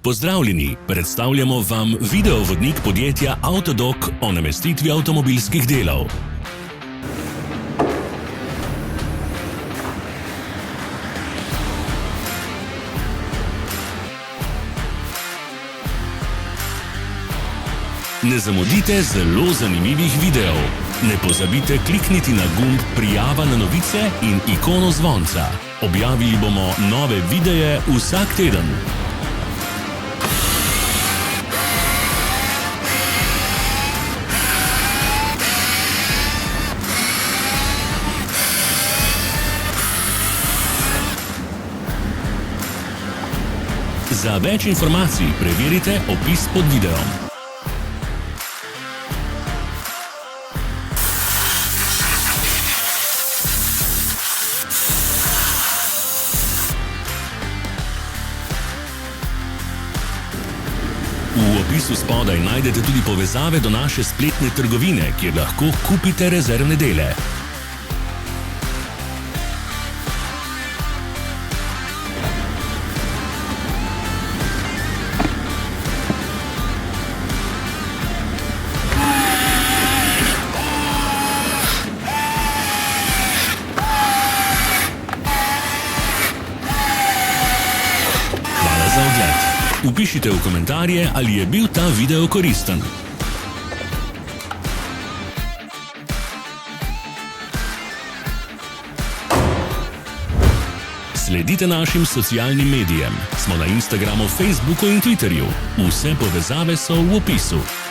Pozdravljeni, predstavljamo vam videovodnik podjetja Avtodok o namestitvi avtomobilskih delov. Ne zamudite zelo zanimivih videov. Ne pozabite klikniti na gumb Prijava na novice in ikono zvonca. Objavili bomo nove videe vsak teden. Za več informacij preverite opis pod videom. V opisu spodaj najdete tudi povezave do naše spletne trgovine, kjer lahko kupite rezervne dele. Hvala za ogled. Vpišite v komentarje, ali je bil ta video koristen. Sledite našim socialnim medijem. Smo na Instagramu, Facebooku in Twitterju. Vse povezave so v opisu.